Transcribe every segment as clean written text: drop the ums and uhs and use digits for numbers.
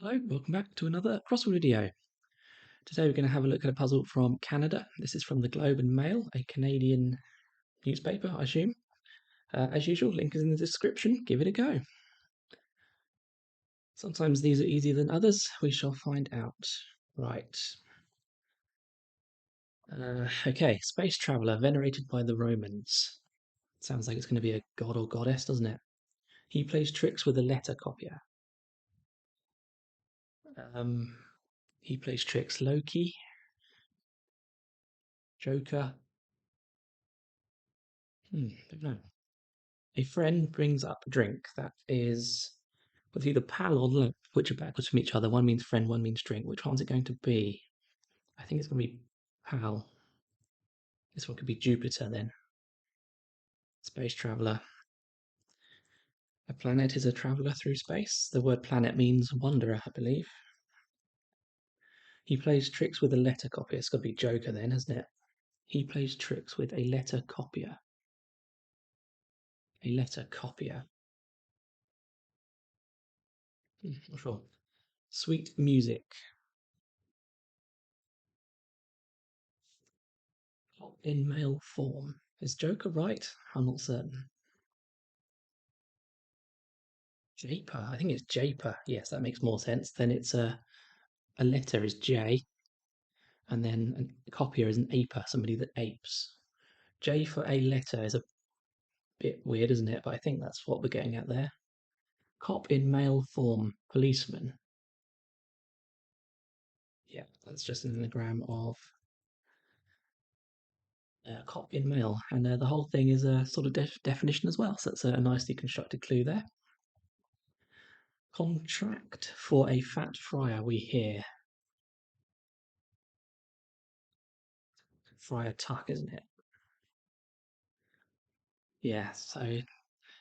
Hello, welcome back to another crossword video. Today we're going to have a look at a puzzle from Canada. This is from the Globe and Mail, a Canadian newspaper, I assume. As usual, link is in the description. Give it a go. Sometimes these are easier than others. We shall find out. Right. Okay, space traveller venerated by the Romans. Sounds like it's going to be a god or goddess, doesn't it? He plays tricks with a letter copier. Um, he plays tricks. Loki, Joker. Don't know. A friend brings up a drink that is with either pal or limp, which are backwards from each other. One means friend, one means drink. Which one's it going to be? I think it's going to be pal. This one could be Jupiter then. Space traveller. A planet is a traveller through space. The word planet means wanderer, I believe. He plays tricks with a letter copier. It's got to be Joker then, hasn't it? He plays tricks with a letter copier. A letter copier. Not sure. Sweet music. In male form. Is Joker right? I'm not certain. Japer. I think it's Japer. Yes, that makes more sense. Then it's a letter is J, and then a copier is an aper, somebody that apes. J for a letter is a bit weird, isn't it? But I think that's what we're getting at there. Cop in male form, policeman. Yeah, that's just an anagram of cop in male, and the whole thing is a sort of definition as well. So that's a nicely constructed clue there. Contract for a fat friar, we hear. Friar Tuck, isn't it? Yeah, so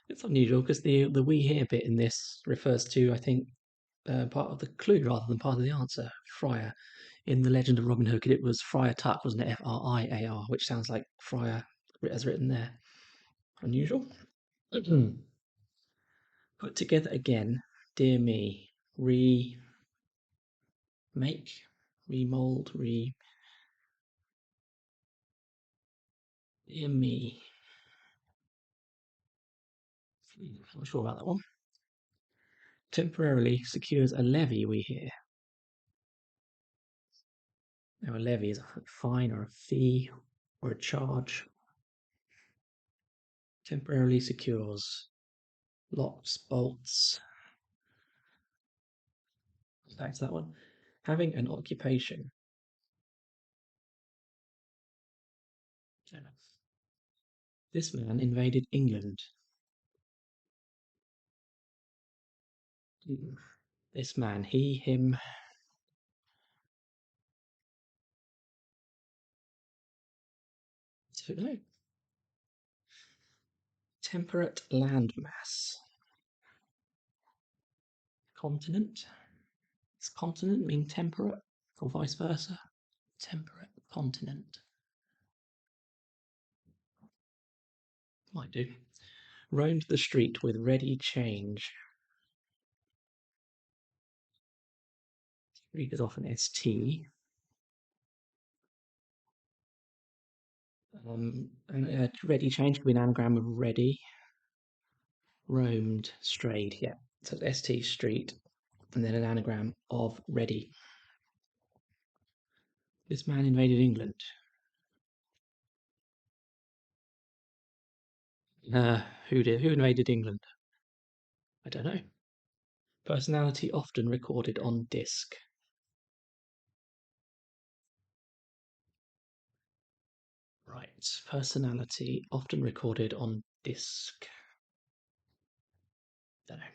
it's unusual because the we hear bit in this refers to, I think, part of the clue rather than part of the answer. Friar. In the Legend of Robin Hood, it was Friar Tuck, wasn't it? Friar, which sounds like Friar as written there. Unusual. Put together again. Dear me. Remake, remold, dear me. I'm not sure about that one. Temporarily secures a levy, we hear. Now, a levy is a fine or a fee or a charge. Temporarily secures locks, bolts. Back to that one. Having an occupation. This man invaded England. This man, he, him. I don't know. Temperate landmass. Continent. Does continent mean temperate or vice versa? Temperate continent. Might do. Roamed the street with ready change. Street is often ST. And ready change could be an anagram of ready. Roamed, strayed, yeah. So it's ST street, and then an anagram of ready. This man invaded England. Who did? Who invaded England? I don't know. Personality often recorded on disc. Right. Personality often recorded on disc. Don't know.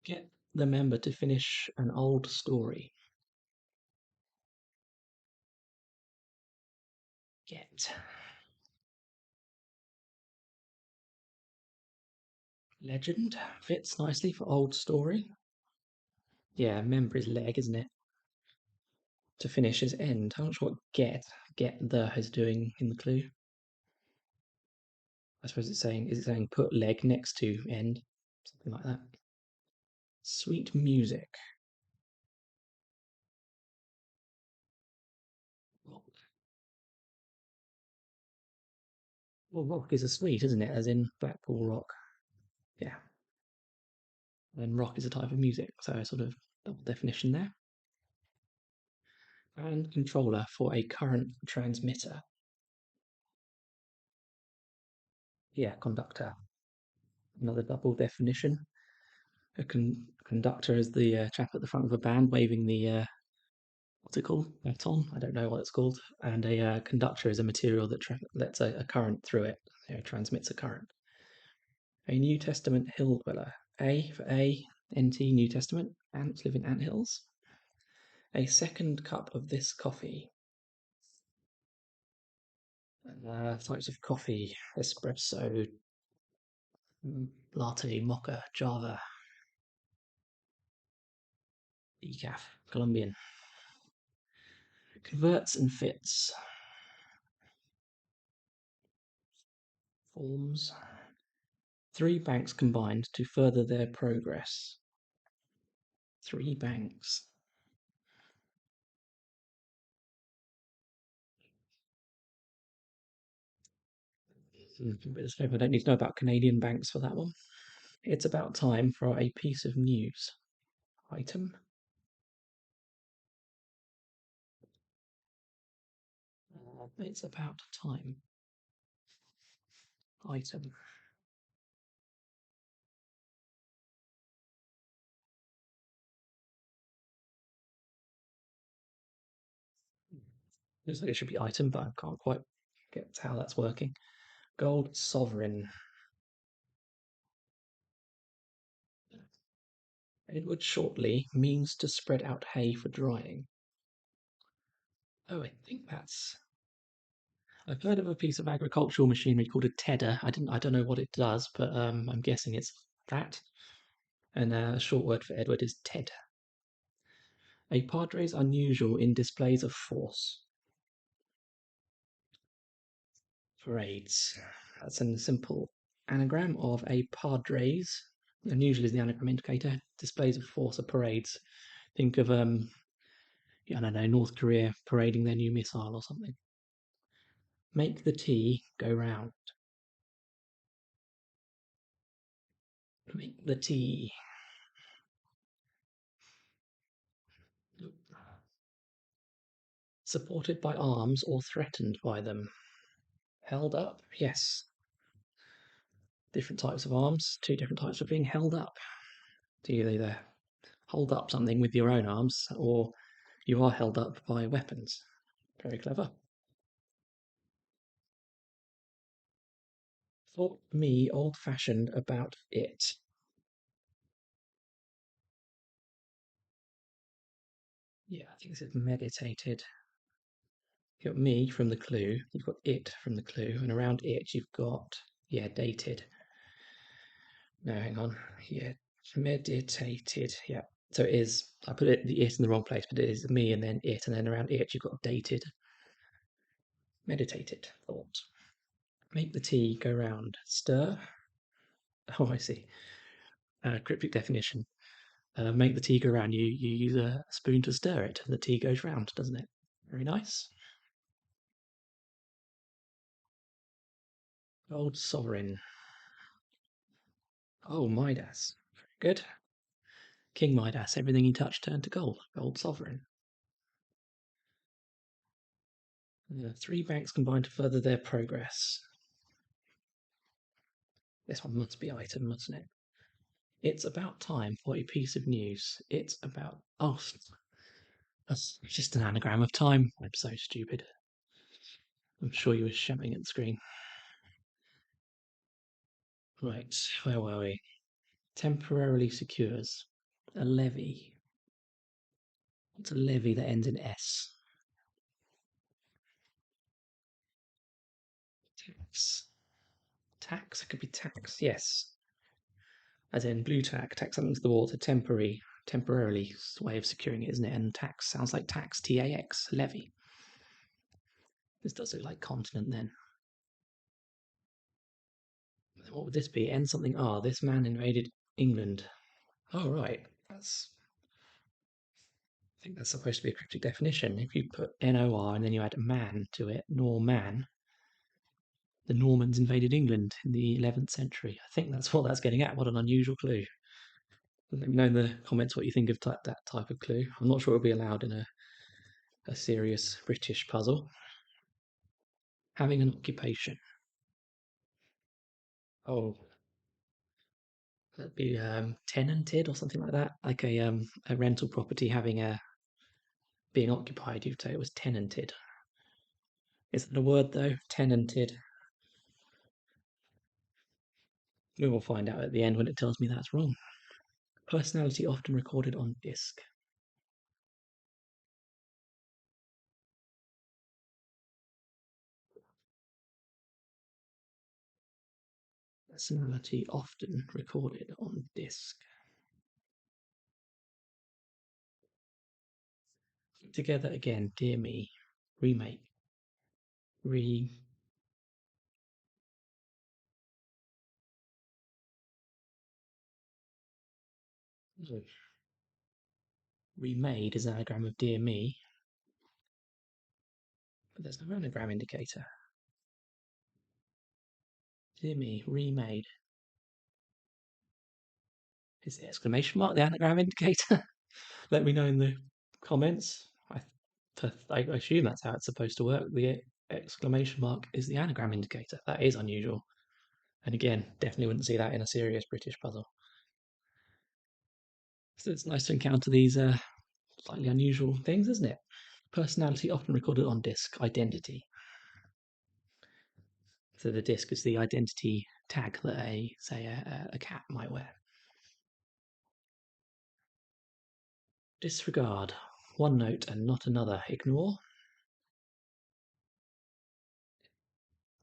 Get the member to finish an old story. Get. Legend fits nicely for old story. Yeah, member is leg, isn't it? To finish is end. I'm not sure what get the is doing in the clue. I suppose it's saying, is it saying put leg next to end? Something like that. Sweet music. Well, rock is a sweet, isn't it? As in Blackpool rock. Yeah. And rock is a type of music, so a sort of double definition there. And controller for a current transmitter. Yeah, conductor. Another double definition. A conductor is the chap at the front of a band waving the what's it called? Baton? I don't know what it's called. And a conductor is a material that lets a current through it, transmits a current. A New Testament hill dweller. A for NT New Testament. Ants live in ant hills. A second cup of this coffee. Types of coffee: espresso, latte, mocha, java, decaf, Colombian. Converts and fits. Forms. Three banks combined to further their progress. Three banks. I don't need to know about Canadian banks for that one. It's about time for a piece of news. Item. It's about time. Item. Looks like it should be item, but I can't quite get how that's working. Gold sovereign. Edward shortly means to spread out hay for drying. Oh, I think that's. I've heard of a piece of agricultural machinery called a tedder. I don't know what it does, but I'm guessing it's that. And a short word for Edward is Ted. A padre's unusual in displays of force. Parades. That's a simple anagram of a padres. Unusual is the anagram indicator. Displays of force are parades. Think of I don't know, North Korea parading their new missile or something. Make the tea go round. Make the tea. Supported by arms or threatened by them. Held up, yes. Different types of arms, two different types of being held up. Do you either hold up something with your own arms or you are held up by weapons? Very clever. Thought me old fashioned about it. Yeah, I think this is meditated. You've got me from the clue, you've got it from the clue, and around it you've got, yeah, dated. No, hang on. Yeah, meditated. Yeah. So it is, I put the it in the wrong place, but it is me and then it, and then around it you've got dated. Meditated thought. Make the tea go round. Stir. Oh, I see. Cryptic definition. Make the tea go round. You use a spoon to stir it, and the tea goes round, doesn't it? Very nice. Old sovereign. Oh, Midas. Very good. King Midas. Everything he touched turned to gold. Old sovereign. Three banks combined to further their progress. This one must be item, mustn't it? It's about time for a piece of news. It's about. Oh, that's just an anagram of time. I'm so stupid. I'm sure you were shouting at the screen. Right, where were we? Temporarily secures. A levy. What's a levy that ends in S? Tax. Tax? It could be tax, yes. As in blue tack, tack something to the water, temporarily way of securing it, isn't it? And tax sounds like tax, TAX, levy. This does look like continent then. What would this be? End something R. This man invaded England. Oh, right. I think that's supposed to be a cryptic definition. If you put NOR and then you add man to it, nor man, the Normans invaded England in the 11th century. I think that's what that's getting at. What an unusual clue. Let me know in the comments what you think of that type of clue. I'm not sure it'll be allowed in a serious British puzzle. Having an occupation. Oh, that'd be tenanted or something like that. Like a rental property having being occupied. You'd say it was tenanted. Isn't a word though? Tenanted. We will find out at the end when it tells me that's wrong. Personality often recorded on disc. Personality often recorded on disc. Together again, dear me. Remake. Re. No. Remade is an anagram of dear me, but there's no anagram indicator. Dear me, remade. Is the exclamation mark the anagram indicator? Let me know in the comments. I assume that's how it's supposed to work. The exclamation mark is the anagram indicator. That is unusual. And again, definitely wouldn't see that in a serious British puzzle. So it's nice to encounter these slightly unusual things, isn't it? Personality often recorded on disc. Identity. So the disc is the identity tag that a cat might wear. Disregard. One note and not another. Ignore.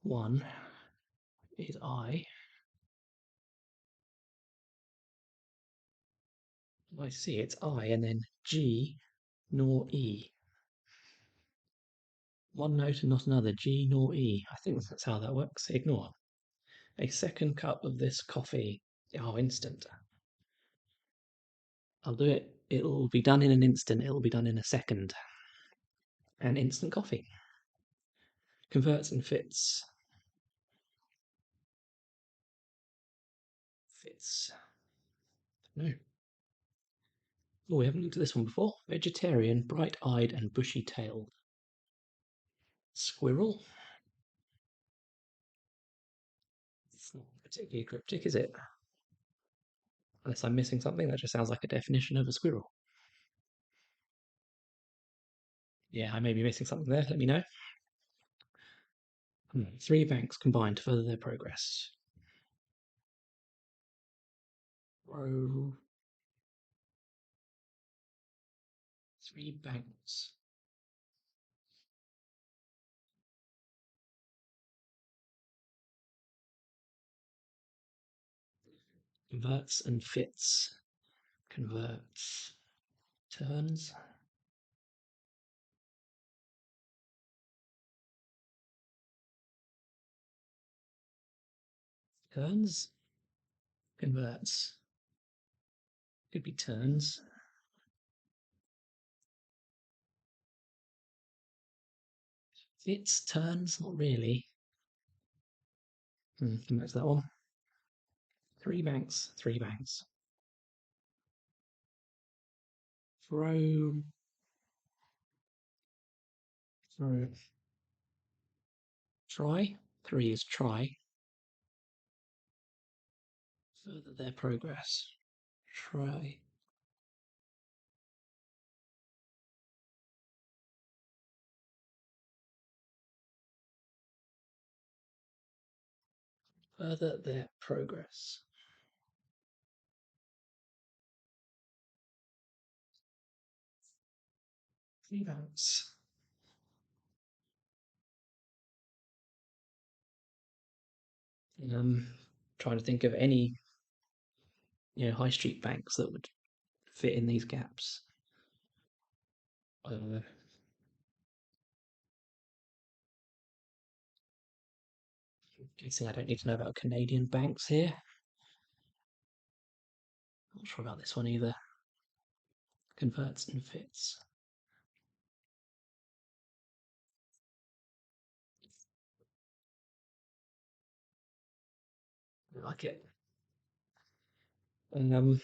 One is I. I see it's I and then G nor E. One note and not another. G nor E. I think that's how that works. Ignore. A second cup of this coffee. Oh, instant. I'll do it. It'll be done in an instant. It'll be done in a second. And instant coffee. Converts and fits. Fits. No. Oh, we haven't looked at this one before. Vegetarian, bright-eyed and bushy-tailed. Squirrel. It's not particularly cryptic, is it? Unless I'm missing something, that just sounds like a definition of a squirrel. Yeah, I may be missing something there. Let me know. Three banks combined to further their progress. Row. Three banks. Converts and fits. Converts. Turns. Turns. Converts. Could be turns. Fits. Turns. Not really. Come back to that one. Three banks. Three banks. Throw. Throw. Try. Three is try. Further their progress. Try. Further their progress. Three banks. Trying to think of any high street banks that would fit in these gaps. Uh, Guessing I don't need to know about Canadian banks here. Not sure about this one either. Converts and fits. I like it. Um,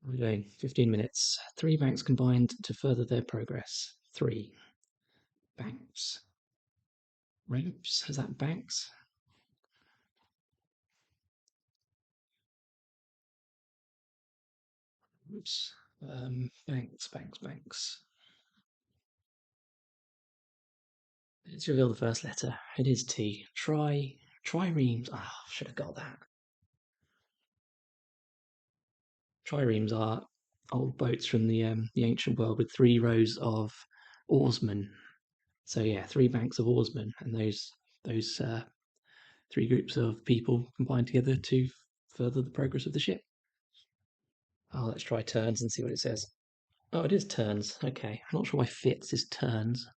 we're doing 15 minutes. 3 banks combined to further their progress. 3 banks. Ramps? Is that banks? Oops. Banks. Let's reveal the first letter. It is T. Triremes. Ah, oh, should have got that. Triremes are old boats from the ancient world with 3 rows of oarsmen. So yeah, 3 banks of oarsmen, and those 3 groups of people combined together to further the progress of the ship. Oh, let's try turns and see what it says. Oh, it is turns. Okay, I'm not sure why fits is turns.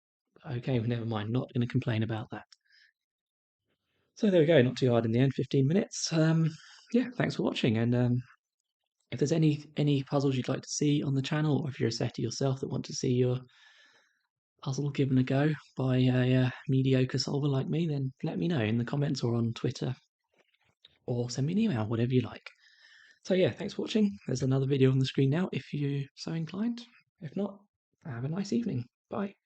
Okay, never mind. Not going to complain about that. So there we go. Not too hard in the end. 15 minutes. Yeah, thanks for watching. And if there's any puzzles you'd like to see on the channel, or if you're a setter yourself that want to see your puzzle given a go by a mediocre solver like me, then let me know in the comments or on Twitter, or send me an email, whatever you like. So yeah, thanks for watching. There's another video on the screen now if you're so inclined. If not, have a nice evening. Bye.